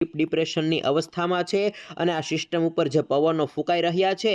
ડિપ્રેશનની અવસ્થામાં છે અને આ સિસ્ટમ ઉપર જે પવનો ફૂંકાઈ રહ્યા છે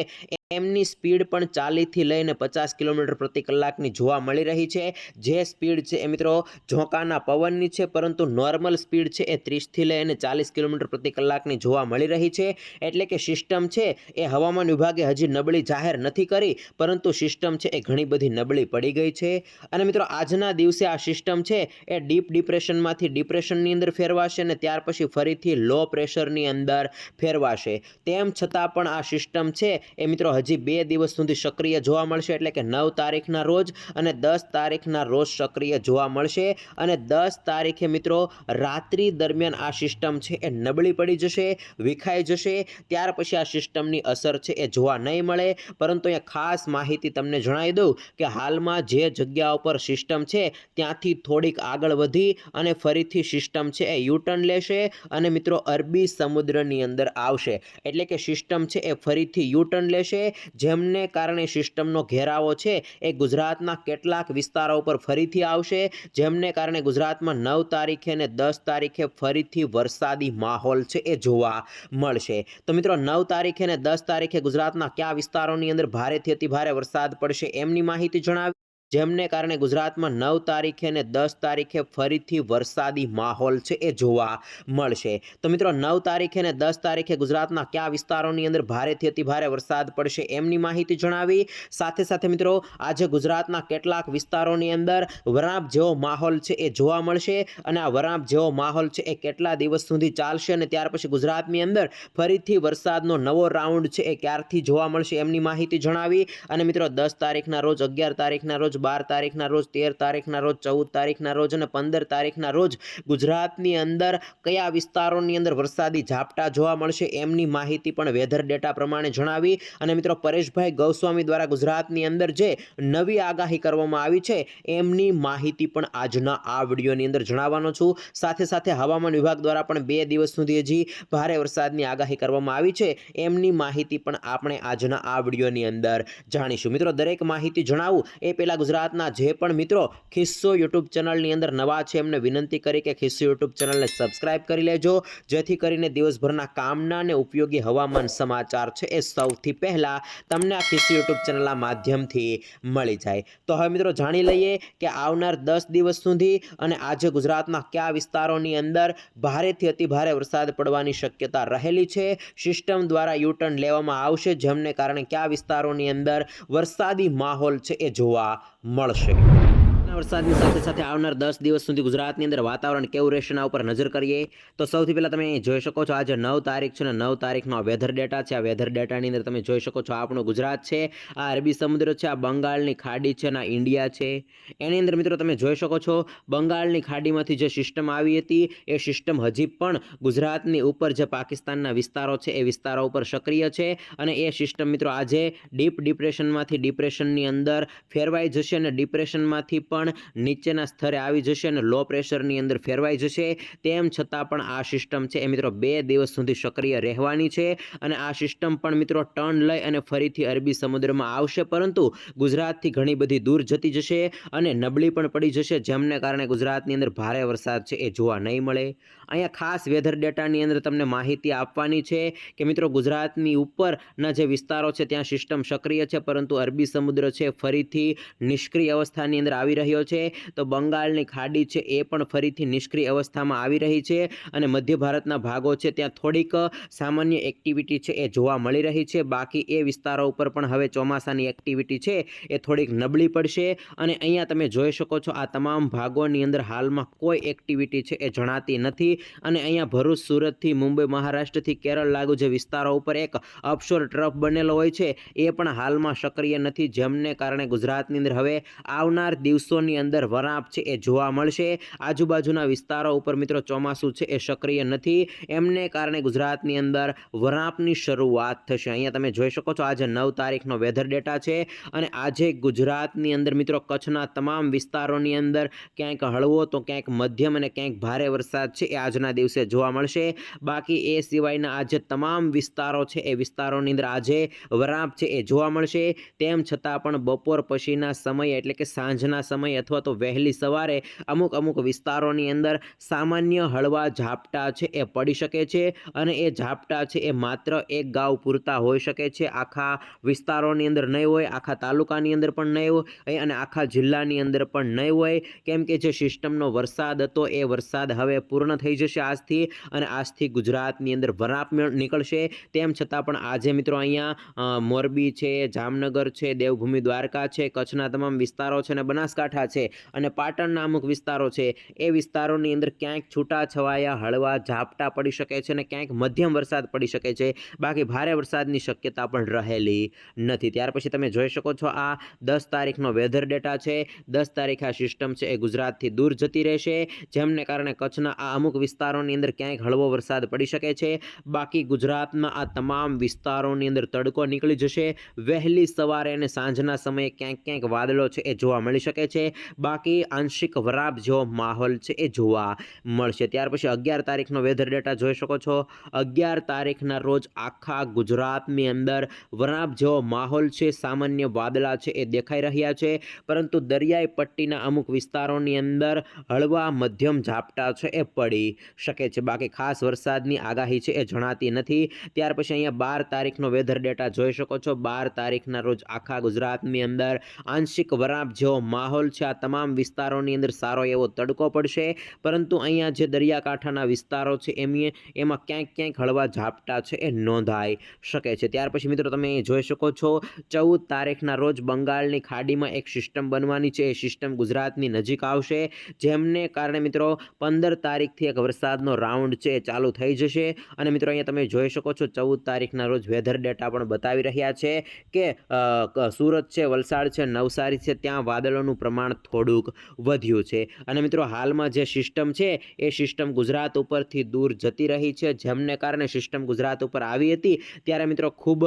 એમની સ્પીડ પણ 40 થી લઈને 50 કિલોમીટર પ્રતિ કલાકની જોવા મળી રહી છે। જે સ્પીડ છે એ મિત્રો ઝોકાના પવનની છે, પરંતુ નોર્મલ સ્પીડ છે એ 30 થી લઈને 40 કિલોમીટર પ્રતિ કલાકની જોવા મળી રહી છે। એટલે કે સિસ્ટમ છે એ હવામાન વિભાગે હજી નબળી જાહેર નથી કરી, પરંતુ સિસ્ટમ છે એ ઘણી બધી નબળી પડી ગઈ છે। અને મિત્રો આજના દિવસે આ સિસ્ટમ છે એ ડીપ ડિપ્રેશનમાંથી ડિપ્રેશનની અંદર ફેરવાશે અને ત્યાર પછી ફરીથી લો પ્રેશરની અંદર ફેરવાશે। તેમ છતાં પણ આ સિસ્ટમ છે એ મિત્રો હજી 2 દિવસ સુધી સક્રિય જોવા મળશે, એટલે કે 9 તારીખના રોજ અને 10 તારીખના રોજ સક્રિય જોવા મળશે। અને 10 તારીખે મિત્રો રાત્રિ દરમિયાન આ સિસ્ટમ છે એ નબળી પડી જશે, વિખાઈ જશે। ત્યાર પછી આ સિસ્ટમની અસર છે એ જોવા નહીં મળે। પરંતુ અહીંયા ખાસ માહિતી તમને જણાવી દઉં કે હાલમાં જે જગ્યા ઉપર સિસ્ટમ છે ત્યાંથી થોડીક આગળ વધી અને ફરીથી સિસ્ટમ છે એ યુટર્ન લેશે અને મિત્રો અરબી સમુદ્રની અંદર આવશે। એટલે કે સિસ્ટમ છે એ ફરીથી યુટર્ન લેશે, જેમને કારણે સિસ્ટમનો ઘેરાવો છે એ ગુજરાતના કેટલાક વિસ્તારો ઉપર ફરીથી આવશે, જેમને કારણે ગુજરાતમાં 9 તારીખે અને 10 તારીખે ફરીથી વરસાદી માહોલ છે એ જોવા મળશે। તો મિત્રો 9 તારીખે અને 10 તારીખે ગુજરાતના કયા વિસ્તારોની અંદર ભારેથી અતિ ભારે વરસાદ પડશે એમની માહિતી જણાવી, જેમને કારણે ગુજરાતમાં 9 તારીખે અને 10 તારીખે ફરીથી વરસાદી માહોલ છે એ જોવા મળશે। તો મિત્રો 9 તારીખે અને 10 તારીખે ગુજરાતના કયા વિસ્તારોની અંદર ભારેથી અતિ ભારે વરસાદ પડશે એમની માહિતી જણાવી। સાથે સાથે મિત્રો આજે ગુજરાતના કેટલાક વિસ્તારોની અંદર વરાપ જેવો માહોલ છે એ જોવા મળશે અને આ વરાપ જેવો માહોલ છે એ કેટલા દિવસ સુધી ચાલશે અને ત્યાર પછી ગુજરાતની અંદર ફરીથી વરસાદનો નવો રાઉન્ડ છે એ ક્યારથી જોવા મળશે એમની માહિતી જણાવી। અને મિત્રો 10 તારીખના રોજ, 11 તારીખના રોજ, 12 તારીખના રોજ, 13 તારીખના રોજ, 14 તારીખના રોજ અને 15 તારીખના રોજ ગુજરાતની અંદર કયા વિસ્તારોની અંદર વરસાદી ઝાપટા જોવા મળશે એમની માહિતી પણ વેધર ડેટા પ્રમાણે જણાવી। અને મિત્રો પરેશભાઈ ગૌસ્વામી દ્વારા ગુજરાતની અંદર જે નવી આગાહી કરવામાં આવી છે એમની માહિતી પણ આજના આ વિડીયોની અંદર જણાવવાનો છું। સાથે સાથે હવામાન વિભાગ દ્વારા પણ 2 દિવસ સુધી હજી ભારે વરસાદની આગાહી કરવામાં આવી છે એમની માહિતી પણ આપણે આજના આ વિડીયોની અંદર જાણીશું। મિત્રો દરેક માહિતી જણાવું એ પહેલા ગુજરાતના જે પણ મિત્રો ખિસ્સો યુટ્યુબ ચેનલની અંદર નવા છે એમને વિનંતી કરી કે ખિસ્સો યુટ્યુબ ચેનલને સબસ્ક્રાઇબ કરી લેજો, જેથી કરીને દિવસભરના કામના અને ઉપયોગી હવામાન સમાચાર છે એ સૌથી પહેલા તમને આ ખિસ્સો યુટ્યુબ ચેનલના માધ્યમથી મળી જાય। તો હવે મિત્રો જાણી લઈએ કે આવનાર 10 દિવસ સુધી અને આજે ગુજરાતના કયા વિસ્તારોની અંદર ભારેથી અતિ ભારે વરસાદ પડવાની શક્યતા રહેલી છે। સિસ્ટમ દ્વારા યુટર્ન લેવામાં આવશે, જેમને કારણે કયા વિસ્તારોની અંદર વરસાદી માહોલ છે એ જોવા મળશે। વરસાદની સાથે સાથે આવનાર 10 દિવસ સુધી ગુજરાતની અંદર વાતાવરણ કેવું રહેશે એના ઉપર નજર કરીએ તો સૌથી પહેલા તમે જોઈ શકો છો આજે 9 તારીખ છે અને 9 તારીખનો વેધર ડેટા છે। આ વેધર ડેટાની અંદર તમે જોઈ શકો છો આપણું ગુજરાત છે, આ અરબી સમુદ્ર છે, આ બંગાળની ખાડી છે અને આ ઇન્ડિયા છે। એની અંદર મિત્રો તમે જોઈ શકો છો બંગાળની ખાડીમાંથી જે સિસ્ટમ આવી હતી એ સિસ્ટમ હજી પણ ગુજરાતની ઉપર જે પાકિસ્તાનના વિસ્તારો છે એ વિસ્તારો ઉપર સક્રિય છે અને એ સિસ્ટમ મિત્રો આજે ડીપ ડિપ્રેશનમાંથી ડિપ્રેશનની અંદર ફેરવાઈ જશે અને ડિપ્રેશનમાંથી પણ નીચેના સ્તરે આવી જશે અને લો પ્રેશરની અંદર ફેરવાઈ જશે। તેમ છતાં પણ આ સિસ્ટમ છે એ મિત્રો 2 દિવસ સુધી સક્રિય રહેવાની છે અને આ સિસ્ટમ પણ મિત્રો ટર્ન લઈ અને ફરીથી અરબી સમુદ્રમાં આવશે, પરંતુ ગુજરાતથી ઘણી બધી દૂર જતી જશે અને નબળી પણ પડી જશે, જેમને કારણે ગુજરાતની અંદર ભારે વરસાદ છે એ જોવા નહીં મળે। અહીંયા ખાસ વેધર ડેટાની અંદર તમને માહિતી આપવાની છે કે મિત્રો ગુજરાતની ઉપરના જે વિસ્તારો છે ત્યાં સિસ્ટમ સક્રિય છે, પરંતુ અરબી સમુદ્ર છે ફરીથી નિષ્ક્રિય અવસ્થાની અંદર આવી રહ્યો છે। તો બંગાળની ખાડી છે એ પણ ફરીથી નિષ્ક્રિય અવસ્થામાં આવી રહી છે અને મધ્ય ભારતના ભાગો છે ત્યાં થોડીક સામાન્ય એક્ટિવિટી છે એ જોવા મળી રહી છે। બાકી એ વિસ્તારો ઉપર પણ હવે ચોમાસાની એક્ટિવિટી છે એ થોડીક નબળી પડશે અને અહીંયા તમે જોઈ શકો છો આ તમામ ભાગોની અંદર હાલમાં કોઈ એક્ટિવિટી છે એ જણાતી નથી અને અહીંયા ભરૂચ, સુરતથી મુંબઈ, મહારાષ્ટ્રથી કેરળ લાગુ જે વિસ્તારો ઉપર એક અપશોર ટ્રફ બનેલો હોય છે એ પણ હાલમાં સક્રિય નથી, જેમને કારણે ગુજરાતની અંદર હવે આવનાર દિવસોની અંદર વરાપ છે એ જોવા મળશે। આજુબાજુના વિસ્તારો ઉપર મિત્રો ચોમાસું છે એ સક્રિય નથી, એમને કારણે ગુજરાતની અંદર વરાપની શરૂઆત થશે। અહીંયા તમે જોઈ શકો છો આજે 9 તારીખનો વેધર ડેટા છે અને આજે ગુજરાતની અંદર મિત્રો કચ્છના તમામ વિસ્તારોની અંદર ક્યાંક હળવો તો ક્યાંક મધ્યમ અને ક્યાંક ભારે વરસાદ છે એ આજના દિવસે જોવા મળશે। બાકી એ સિવાયના આજે તમામ વિસ્તારો છે એ વિસ્તારોની અંદર આજે વરાપ છે એ જોવા મળશે। તેમ છતાં પણ બપોર પછીના સમય એટલે કે સાંજના સમય સમયે અથવા તો વહેલી સવારે અમુક વિસ્તારોની અંદર સામાન્ય હળવા ઝાપટા છે એ પડી શકે છે અને એ ઝાપટા છે એ માત્ર એક ગાંવ પૂરતા હોઈ શકે છે, આખા વિસ્તારોની અંદર નહીં હોય, આખા તાલુકાની અંદર પણ નહીં હોય અને આખા જિલ્લાની અંદર પણ નહીં હોય, કેમ કે જે સિસ્ટમનો વરસાદ હતો એ વરસાદ હવે પૂર્ણ થઈ જશે આજથી અને આજથી ગુજરાતની અંદર વરાપ નીકળશે. તેમ છતાં પણ આજે મિત્રો અહીંયા મોરબી છે, જામનગર છે, દેવભૂમિ દ્વારકા છે, કચ્છના તમામ વિસ્તારો છે અને બનાસકાંઠા છે અને પાટણના અમુક વિસ્તારો છે, એ વિસ્તારોની અંદર ક્યાંક છૂટાછવાયા હળવા ઝાપટા પડી શકે છે અને ક્યાંક મધ્યમ વરસાદ પડી શકે છે, બાકી ભારે વરસાદની શક્યતા પણ રહેલી નથી. ત્યાર પછી તમે જોઈ શકો છો આ 10 તારીખનો વેધર ડેટા છે. 10 તારીખે આ સિસ્ટમ છે એ ગુજરાતથી દૂર જતી રહેશે, જેમને કારણે કચ્છના આ અમુક વિસ્તારોની અંદર ક્યાંક હળવો વરસાદ પડી શકે છે, બાકી ગુજરાતના આ તમામ વિસ્તારોની અંદર તડકો નીકળી જશે. વહેલી સવારે અને સાંજના સમયે ક્યાંક વાદળો છે એ જોવા મળી શકે છે, બાકી આંશિક વરાપ જેવો માહોલ છે એ જોવા મળશે. ત્યાર પછી 11 તારીખનો વેધર ડેટા જોઈ શકો છો. 11 તારીખના રોજ આખા ગુજરાતની અંદર વરાપ જેવો માહોલ છે, સામાન્ય વાદળા છે એ દેખાઈ રહ્યા છે, પરંતુ દરિયાઈ પટ્ટીના અમુક વિસ્તારોની અંદર હળવા મધ્યમ ઝાપટા છે એ પડી શકે છે, બાકી ખાસ વરસાદની આગાહી છે એ જણાતી નથી. ત્યાર પછી અહીંયા 12 તારીખનો વેધર ડેટા જોઈ શકો છો. 12 તારીખના રોજ આખા ગુજરાતની અંદર આંશિક વરાપ જેવો માહોલ છે. આ તમામ વિસ્તારોની અંદર સારો એવો તડકો પડશે, પરંતુ અહીંયા જે દરિયાકાંઠાના વિસ્તારો છે એમાં ક્યાંક હળવા ઝાપટા છે એ નોંધાઈ શકે છે. ત્યાર પછી મિત્રો તમે જોઈ શકો છો 14 તારીખના રોજ બંગાળની ખાડીમાં એક સિસ્ટમ બનવાની છે. એ સિસ્ટમ ગુજરાતની નજીક આવશે, જેમને કારણે મિત્રો 15 તારીખથી એક વરસાદનો રાઉન્ડ છે એ ચાલુ થઈ જશે અને મિત્રો અહીંયા તમે જોઈ શકો છો 14 તારીખના રોજ વેધર ડેટા પણ બતાવી રહ્યા છે કે સુરત છે, વલસાડ છે, નવસારી છે, ત્યાં વાદળોનું પ્રમાણ થોડુંક વધ્યું છે અને મિત્રો હાલમાં જે સિસ્ટમ છે એ સિસ્ટમ ગુજરાત ઉપરથી દૂર જતી રહી છે, જેમને કારણે સિસ્ટમ ગુજરાત ઉપર આવી હતી ત્યારે મિત્રો ખૂબ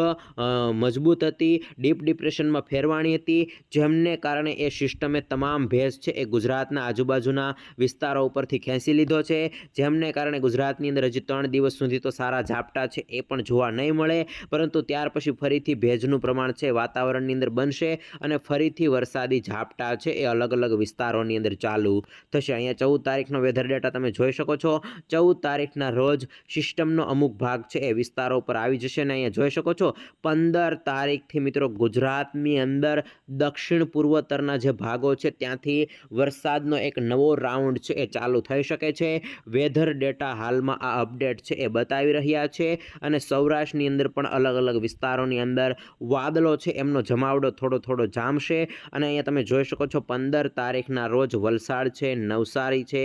મજબૂત હતી, ડીપ ડિપ્રેશનમાં ફેરવાણી હતી, જેમને કારણે એ સિસ્ટમે તમામ ભેજ છે એ ગુજરાતના આજુબાજુના વિસ્તારો ઉપરથી ખેંચી લીધો છે, જેમને કારણે ગુજરાતની અંદર હજી 3 દિવસ સુધી તો સારા ઝાપટા છે એ પણ જોવા નહીં મળે, પરંતુ ત્યાર પછી ફરીથી ભેજનું પ્રમાણ છે વાતાવરણની અંદર બનશે અને ફરીથી વરસાદી ઝાપટા છે એ અલગ વિસ્તારોની અંદર ચાલુ થશે. અહીંયા 14 તારીખનો વેધર ડેટા તમે જોઈ શકો છો. 14 તારીખના રોજ સિસ્ટમનો અમુક ભાગ છે એ વિસ્તારો પર આવી જશે અને અહીંયા જોઈ શકો છો 15 તારીખથી મિત્રો ગુજરાતની અંદર દક્ષિણ પૂર્વોત્તરના જે ભાગો છે ત્યાંથી વરસાદનો એક નવો રાઉન્ડ છે એ ચાલુ થઈ શકે છે. વેધર ડેટા હાલમાં આ અપડેટ છે એ બતાવી રહ્યા છે અને સૌરાષ્ટ્રની અંદર પણ અલગ વિસ્તારોની અંદર વાદળો છે એમનો જમાવડો થોડો જામશે અને અહીંયા તમે જોઈ શકો છો 15 તારીખના રોજ વલસાડ છે, નવસારી છે,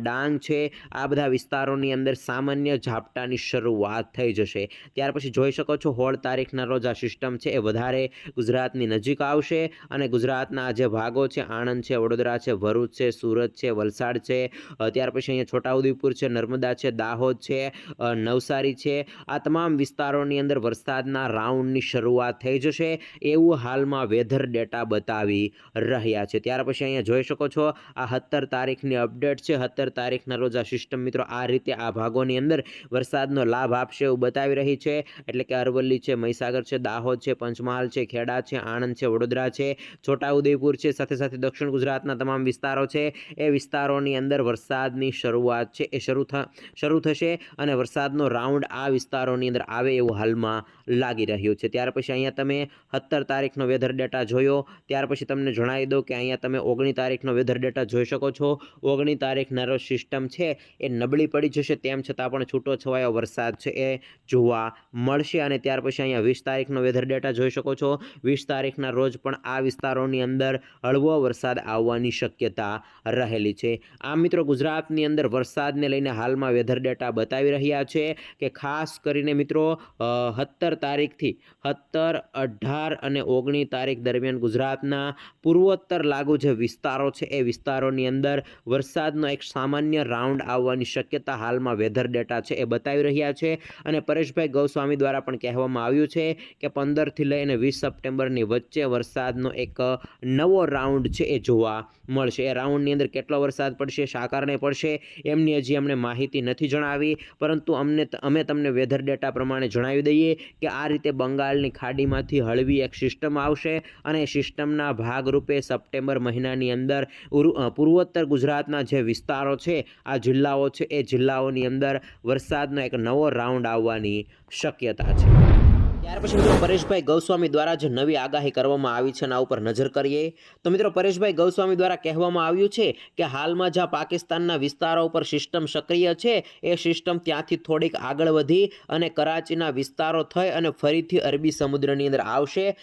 ડાંગ છે, આ બધા વિસ્તારોની અંદર સામાન્ય ઝાપટાની શરૂઆત થઈ જશે. ત્યાર પછી જોઈ શકો છો 16 તારીખના રોજ આ સિસ્ટમ છે એ વધારે ગુજરાતની નજીક આવશે અને ગુજરાતના જે ભાગો છે આણંદ છે, વડોદરા છે, ભરૂચ છે, સુરત છે, વલસાડ છે, ત્યાર પછી અહીંયા છોટાઉદેપુર છે, નર્મદા છે, દાહોદ છે, નવસારી છે, આ તમામ વિસ્તારોની અંદર વરસાદના રાઉન્ડની શરૂઆત થઈ જશે એવું હાલમાં વેધર ડેટા બતાવી રહ્યા છે. ત્યાર પછી અહીંયા જોઈ શકો છો આ 17 તારીખની અપડેટ છે. 17 તારીખના રોજ આ સિસ્ટમ મિત્રો આ રીતે આ ભાગોની અંદર વરસાદનો લાભ આપશે એવું બતાવી રહી છે, એટલે કે અરવલ્લી છે, મહીસાગર છે, દાહોદ છે, પંચમહાલ છે, ખેડા છે, આણંદ છે, વડોદરા છે, છોટાઉદેપુર છે, સાથે દક્ષિણ ગુજરાતના તમામ વિસ્તારો છે એ વિસ્તારોની અંદર વરસાદની શરૂઆત છે એ શરૂ થશે અને વરસાદનો રાઉન્ડ આ વિસ્તારોની અંદર આવે એવું હાલમાં લાગી રહ્યું છે. ત્યાર પછી અહીંયા તમે 17 તારીખનો વેધર ડેટા જોયો, ત્યાર પછી તમને જણાવી દઉં કે અહીંયા તમે 19 તારીખનો વેધર ડેટા જોઈ શકો છો. 19 તારીખના રોજ સિસ્ટમ છે એ નબળી પડી જશે, તેમ છતાં પણ છૂટો છવાયો વરસાદ છે એ જોવા મળશે અને ત્યાર પછી અહીંયા 20 તારીખનો વેધર ડેટા જોઈ શકો છો. 20 તારીખના રોજ પણ આ વિસ્તારોની અંદર હળવો વરસાદ આવવાની શક્યતા રહેલી છે. આમ મિત્રો ગુજરાતની અંદર વરસાદને લઈને હાલમાં વેધર ડેટા બતાવી રહ્યા છે કે ખાસ કરીને મિત્રો 17 તારીખથી 17, 18 અને 19 તારીખ દરમિયાન ગુજરાતના પૂર્વોત્તર લાગુ જે વિસ્તારો છે એ વિસ્તારોની અંદર વરસાદનો એક સામાન્ય રાઉન્ડ આવવાની શક્યતા હાલમાં વેધર ડેટા છે એ બતાવી રહ્યા છે અને પરેશભાઈ ગૌસ્વામી દ્વારા પણ કહેવામાં આવ્યું છે કે 15 થી લઈને 20 સપ્ટેમ્બરની વચ્ચે વરસાદનો એક નવો રાઉન્ડ છે એ જોવા મળશે. એ રાઉન્ડની અંદર કેટલો વરસાદ પડશે, શા કારણે પડશે એમની હજી અમને માહિતી નથી જણાવી, પરંતુ અમે તમને વેધર ડેટા પ્રમાણે જણાવી દઈએ કે આ રીતે બંગાળની ખાડીમાંથી હળવી એક સિસ્ટમ આવશે અને સિસ્ટમના ભાગરૂપે સપ્ટેમ્બર સપ્ટેમ્બર મહિનાની અંદર પૂર્વોત્તર ગુજરાતના જે વિસ્તારો છે, આ જિલ્લાઓ છે, એ જિલ્લાઓની અંદર વરસાદનો એક નવો રાઉન્ડ આવવાની શક્યતા છે. ત્યાર પછી મિત્રો પરેશભાઈ ગૌસ્વામી દ્વારા જે નવી આગાહી કરવામાં આવી છે એના ઉપર નજર કરીએ તો મિત્રો પરેશભાઈ ગૌસ્વામી દ્વારા કહેવામાં આવ્યું છે કે હાલમાં જ્યાં પાકિસ્તાનના વિસ્તારો ઉપર સિસ્ટમ સક્રિય છે એ સિસ્ટમ ત્યાંથી થોડીક આગળ વધી અને કરાચીના વિસ્તારો થઈ અને ફરીથી અરબી સમુદ્રની અંદર આવશે